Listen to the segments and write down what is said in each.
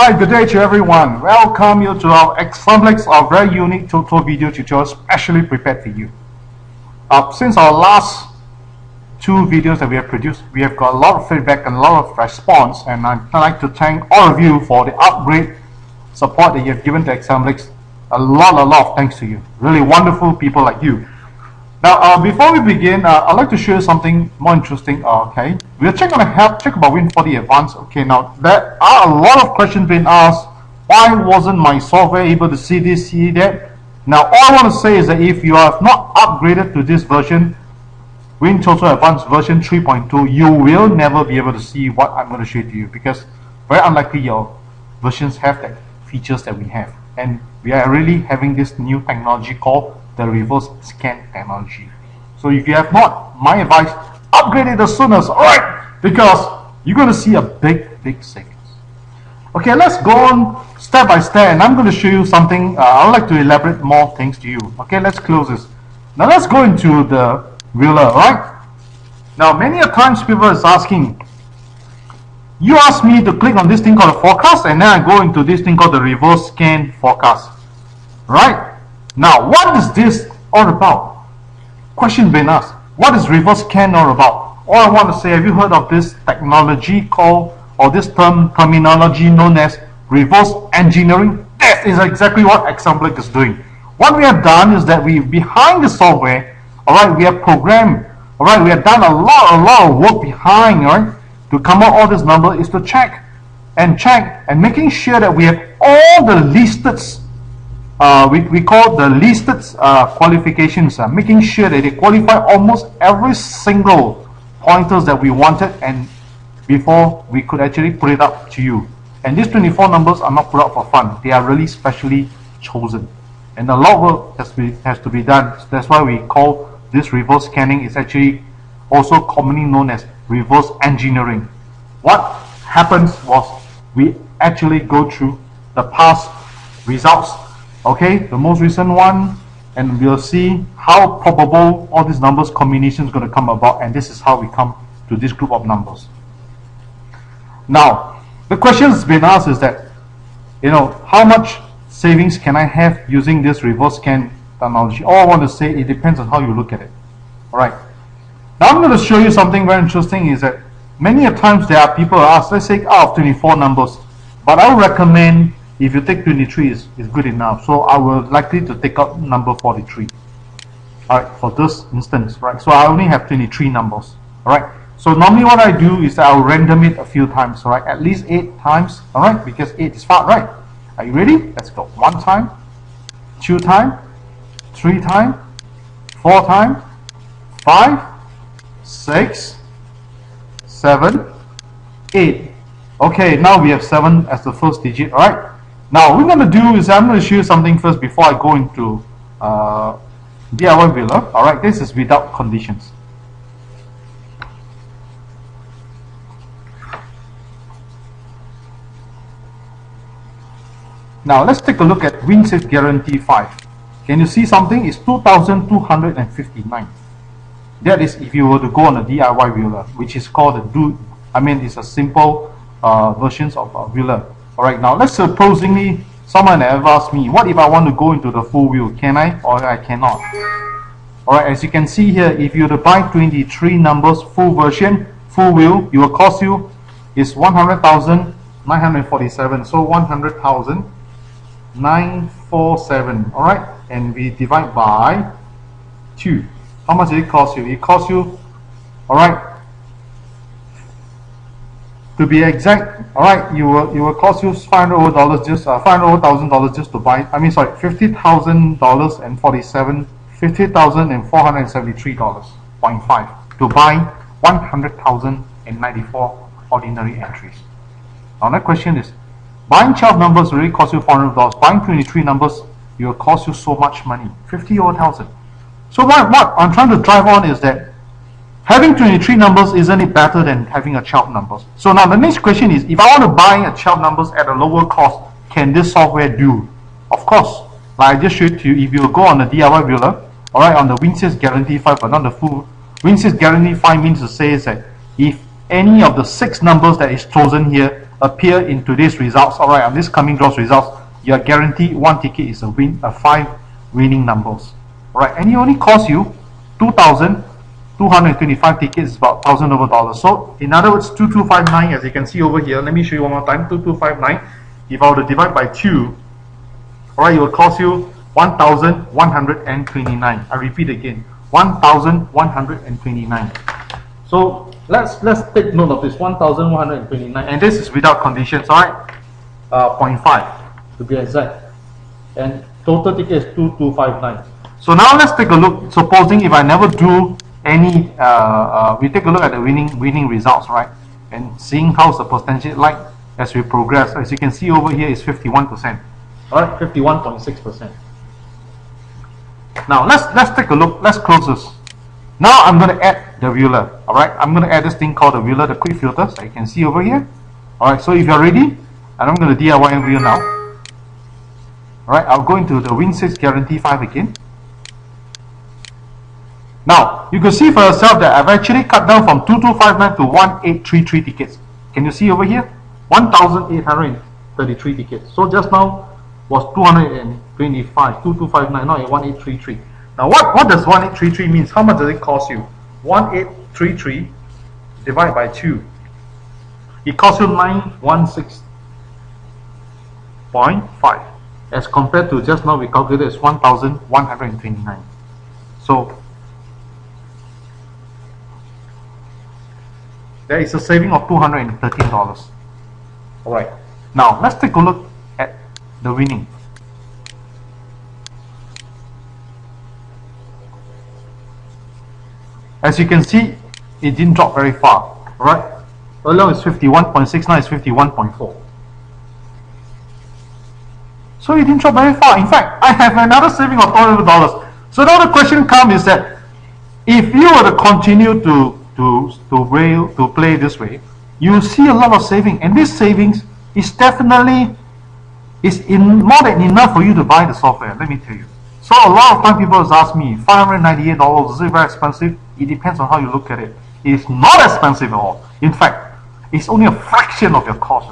Hi, good day to everyone. Welcome you to our complex of very unique TOTO video tutorial specially prepared for you. Since our last two videos that we have produced, we have got a lot of feedback and a lot of response, and I'd like to thank all of you for the upgrade support that you have given to Examblix. A lot of thanks to you. Really wonderful people like you. Now, before we begin, I'd like to show you something more interesting. Okay, we're check about WinTOTO Advanced. Okay, now there are a lot of questions being asked. Why wasn't my software able to see this, see that? Now, all I want to say is that if you have not upgraded to this version, WinTOTO Advanced version 3.2, you will never be able to see what I'm going to show to you, because very unlikely your versions have the features that we have, and we are really having this new technology called the reverse scan technology. So if you have not, my advice, upgrade it as soon as, alright, because you're going to see a big savings. Okay, let's go on step by step, and I'm going to show you something. I would like to elaborate more things to you. Okay, let's close this. Now let's go into the ruler, alright? Now many a times people is asking, you ask me to click on this thing called a forecast, and then I go into this thing called the reverse scan forecast, right? Now, what is this all about? Question being asked, what is reverse scan all about? All I want to say, have you heard of this technology called, or this terminology known as reverse engineering? That is exactly what Examblix is doing. What we have done is that we, behind the software, alright, we have programmed, alright, we have done a lot of work behind, alright, to come up all this number is to check and making sure that we have all the listed we call the listed qualifications, making sure that they qualify almost every single pointers that we wanted, and before we could actually put it up to you. And these 24 numbers are not put up for fun. They are really specially chosen, and a lot of work has to be done. That's why we call this reverse scanning. Is actually also commonly known as reverse engineering. What happens was we actually go through the past results, okay, the most recent one, and we'll see how probable all these numbers combinations going to come about, and this is how we come to this group of numbers. Now, the question has been asked is that, you know, how much savings can I have using this reverse scan technology? All I want to say, it depends on how you look at it. All right. Now I'm going to show you something very interesting. Is that many a times there are people ask, let's say out of 24 numbers, but I would recommend if you take 23 is good enough. So I will likely to take out number 43. Alright, for this instance, right? So I only have 23 numbers. Alright. So normally what I do is that I'll random it a few times, alright? At least 8 times, alright? Because 8 is fast, right? Are you ready? Let's go. 1 time, 2 time, 3 time, 4 time, 5, 6, 7, 8. Okay, now we have 7 as the first digit, alright? Now, what we're going to do is I'm going to show you something first before I go into DIY Builder. Alright, this is without conditions. Now, let's take a look at WinSafe Guarantee 5. Can you see something? It's 2,259. That is if you were to go on a DIY Builder, which is called it's a simple versions of Builder. Alright, now let's supposingly someone have asked me, what if I want to go into the full wheel? Can I or I cannot? Alright, as you can see here, if you were to buy 23 numbers full version, full wheel, it will cost you is 100,947. So 100,947. Alright, and we divide by 2. How much did it cost you? It cost you, alright, to be exact, alright, it will cost you $500 just $500,000 just to buy. $50,000 and $50,473.5 to buy 100,094 ordinary entries. Now that question is, buying 12 numbers really cost you $400. Buying 23 numbers, it will cost you so much money, 50,000. So what I'm trying to drive on is that having 23 numbers, isn't it better than having a 12 numbers? So now the next question is, if I want to buy a 12 numbers at a lower cost, can this software do? Of course. Like I just showed you, if you go on the DIY Builder, alright, on the WinSafe Guarantee 5, but not the full. WinSafe Guarantee 5 means to say is that if any of the 6 numbers that is chosen here appear in today's results, alright, on this coming draws results, you are guaranteed one ticket is a win, 5 winning numbers. Alright, and it only costs you 2,225 tickets, about $1,000 over. So in other words, 2259, as you can see over here, let me show you one more time, 2259, if I were to divide by 2, alright, it will cost you 1,129. I repeat again, 1,129. So let's take note of this, 1,129, and this is without conditions, alright? 0.5 to be exact, and total ticket is 2259. So now let's take a look. Supposing if I never do any, we take a look at the winning results, right? And seeing how's the percentage like as we progress. As you can see over here is 51%, alright, 51.6%. Now let's take a look. Let's close this. Now I'm going to add the viewer. Alright, I'm going to add this thing called the viewer, the quick filters that you can see over here. Alright, so if you're ready, and I'm going to DIY viewer now. Alright, I'll go into the Win6 Guarantee 5 again. Now, you can see for yourself that I've actually cut down from 2259 to 1833 tickets. Can you see over here? 1,833 tickets. So just now was 225, 2259, now at 1833. Now what does 1833 means? How much does it cost you? 1833 divided by 2. It costs you 916.5. As compared to just now we calculated as 1,129. So there is a saving of $213. Alright, now let's take a look at the winning. As you can see, it didn't drop very far. Alright, earlier it's 51.6, now it's 51.4. So it didn't drop very far. In fact, I have another saving of $200. So now the question comes is that if you were to continue to play this way, you see a lot of saving, and this savings is definitely more than enough for you to buy the software. Let me tell you. So a lot of time people ask me, $598, is it very expensive? It depends on how you look at it. It's not expensive at all. In fact, it's only a fraction of your cost.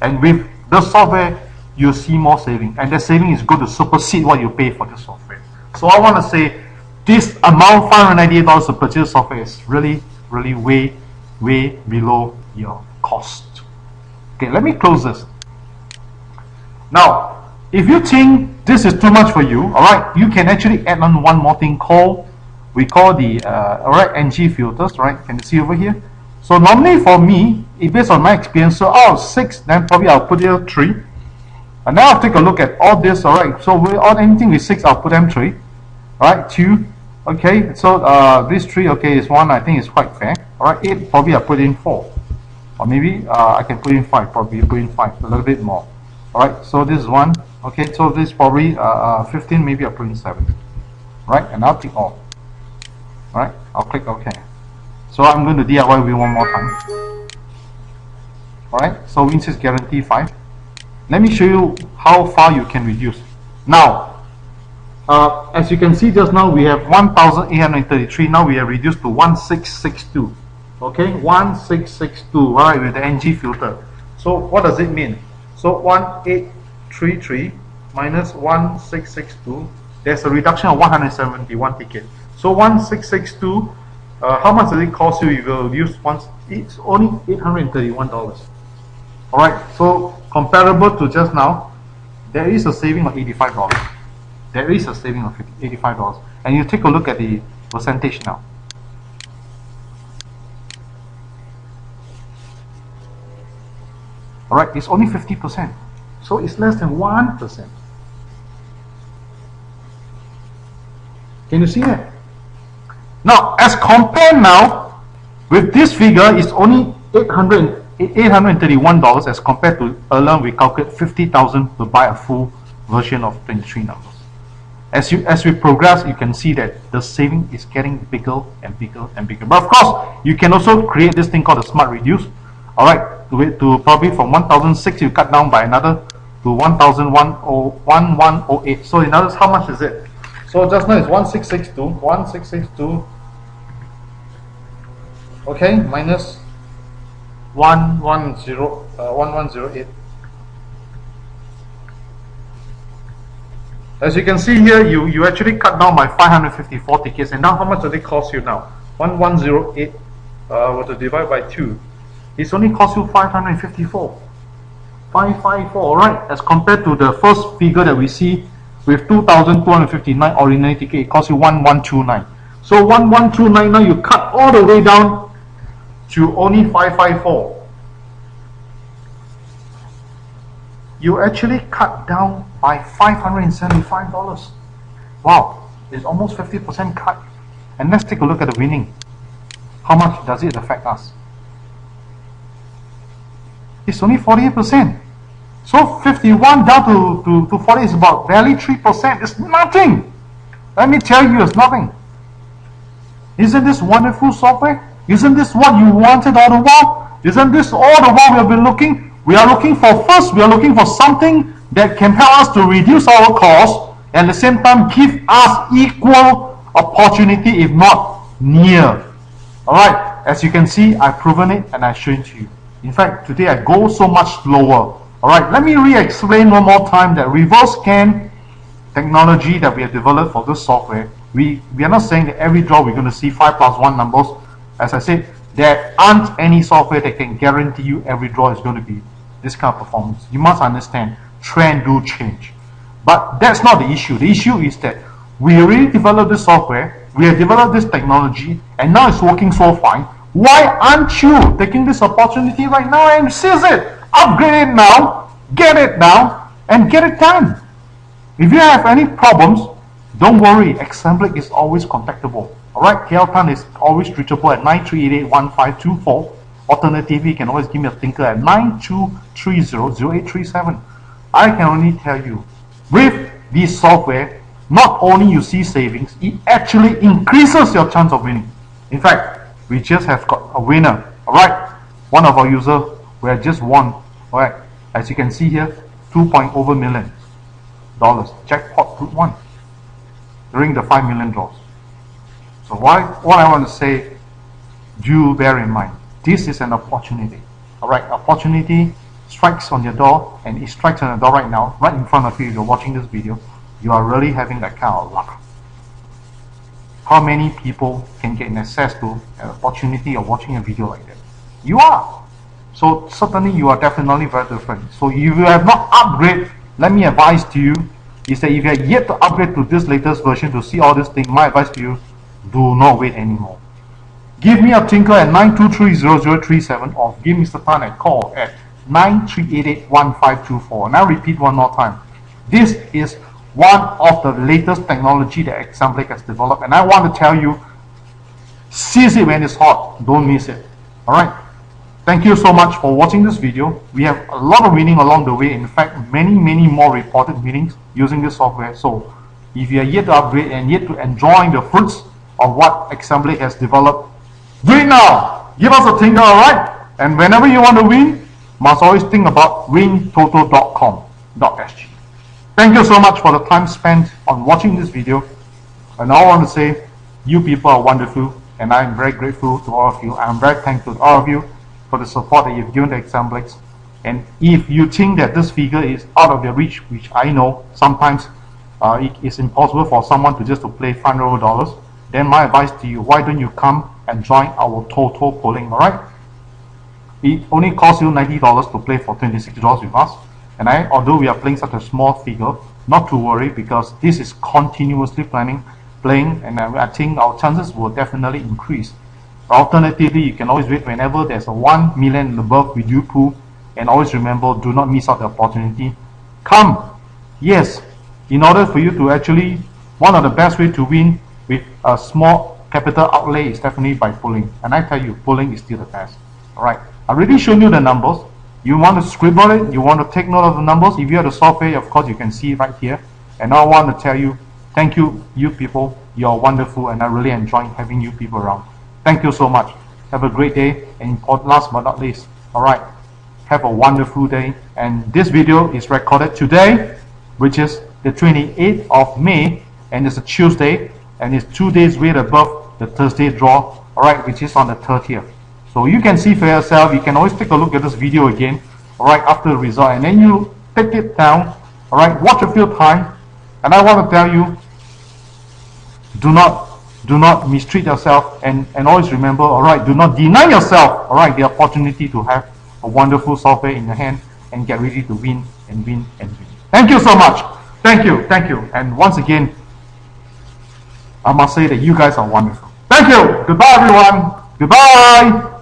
And with the software, you see more saving, and the saving is going to supersede what you pay for the software. So I want to say this amount, $598 to purchase software, is really way below your cost. Okay, let me close this. Now, if you think this is too much for you, alright, you can actually add on one more thing we call the NG filters, right? Can you see over here? So normally for me, based on my experience, so out of 6, then probably I'll put here 3. And now I'll take a look at all this, alright. So on anything with 6, I'll put them 3. Alright, 2. Okay, so this 3, okay, is 1, I think is quite fair. Alright, 8, probably I'll put in 4. Or maybe I can put in 5, probably put in 5, a little bit more. Alright, so this is 1. Okay, so this is probably 15, maybe I'll put in 7. Right, and I'll click all. Alright, I'll click OK. So I'm going to DIY Win one more time. Alright, so Win6 Guarantee 5. Let me show you how far you can reduce. Now, as you can see just now, we have 1,833. Now we have reduced to 1,662. Okay, 1,662. Alright, with the NG filter. So what does it mean? So 1,833 minus 1,662. There's a reduction of 171 tickets. So 1,662. How much does it cost you if you use once? It's only $831. Alright, so comparable to just now, there is a saving of $85. There is a saving of $85. And you take a look at the percentage now. Alright, it's only 50%. So it's less than 1%. Can you see that? Now, as compared now, with this figure, it's only $831 as compared to earlier we calculate 50,000 to buy a full version of 23 numbers. As we progress, you can see that the saving is getting bigger and bigger and bigger. But of course, you can also create this thing called a smart reduce. Alright, to probably from 1,006 you cut down by another to 1,1108. So in other words, how much is it? So just now it's 1,662. Okay, minus 1,108. 1108. As you can see here, you actually cut down by 554 tickets, and now how much does it cost you now? 1108 were to divide by 2, it's only cost you 554. 554, alright, as compared to the first figure that we see with 2,259 ordinary ticket, it costs you 1129. So 1129, now you cut all the way down to only 554. You actually cut down by $575. Wow, it's almost 50% cut. And let's take a look at the winning. How much does it affect us? It's only 48%. So 51 down to 40 is about barely 3%. It's nothing. Let me tell you, it's nothing. Isn't this wonderful software? Isn't this what you wanted all the while? Isn't this all the while we have been looking? We are looking for something that can help us to reduce our costs and at the same time give us equal opportunity, if not near. Alright, as you can see, I've proven it and I've shown it to you. In fact, today I go so much slower. Alright, let me re-explain one more time that reverse scan technology that we have developed for this software. We are not saying that every draw we're going to see 5 plus 1 numbers. As I said, there aren't any software that can guarantee you every draw is going to be this kind of performance. You must understand, trend do change. But that's not the issue. The issue is that we already developed this software, we have developed this technology, and now it's working so fine. Why aren't you taking this opportunity right now and seize it? Upgrade it now, get it now, and get it done. If you have any problems, don't worry, Xsamblic is always contactable. Alright, KL Tan is always reachable at 93881524. Alternatively, you can always give me a tinker at 92300837. I can only tell you, with this software, not only you see savings, it actually increases your chance of winning. In fact, we just have got a winner. Alright, one of our users who had just won. Alright, as you can see here, $2 million jackpot group 1 during the 5 million draws. So what I want to say, do bear in mind, this is an opportunity. Alright, opportunity strikes on your door, and it strikes on your door right now, right in front of you. You're watching this video. You are really having that kind of luck. How many people can get access to an opportunity of watching a video like that? You are. So certainly you are definitely very different. So if you have not upgraded, let me advise to you is that if you are yet to upgrade to this latest version to see all these things, my advice to you, do not wait anymore. Give me a tinker at 92300837 or give Mr. Tan a call at 93881524. And I'll repeat one more time. This is one of the latest technology that Xsamblic has developed, and I want to tell you, seize it when it's hot. Don't miss it. Alright? Thank you so much for watching this video. We have a lot of winning along the way. In fact, many more reported winnings using this software. So if you are yet to upgrade and yet to enjoy the fruits of what Xsamblic has developed, do it now. Give us a tinker, alright? And whenever you want to win, must always think about WinTOTO.com.sg. Thank you so much for the time spent on watching this video. And I want to say, you people are wonderful, and I am very grateful to all of you. I am very thankful to all of you for the support that you've given to Xsamblic. And if you think that this figure is out of your reach, which I know sometimes it is impossible for someone to just play $500, then my advice to you, why don't you come and join our total polling, alright? It only costs you $90 to play for 26 draws with us. And although we are playing such a small figure, not to worry, because this is continuously playing, and I think our chances will definitely increase. Alternatively, you can always wait whenever there's a 1 million and above with you pool, and always remember, do not miss out the opportunity. Come, yes, in order for you to actually, one of the best way to win with a small capital outlay is definitely by pulling, and I tell you, pulling is still the best. Alright, I've already shown you the numbers. You want to scribble it, you want to take note of the numbers. If you have the software, of course you can see it right here. And I want to tell you, thank you, you people. You're wonderful, and I really enjoy having you people around. Thank you so much. Have a great day, and last but not least, alright, have a wonderful day. And this video is recorded today, which is the 28th of May, and it's a Tuesday, and it's 2 days way above the Thursday draw, alright, which is on the 30th. So you can see for yourself. You can always take a look at this video again all right, after the result, and then you take it down, all right, watch a few times, and I want to tell you, do not mistreat yourself, and always remember, all right, do not deny yourself, all right, the opportunity to have a wonderful software in your hand and get ready to win and win and win. Thank you so much. Thank you. And once again, I must say that you guys are wonderful. Thank you. Goodbye, everyone. Goodbye.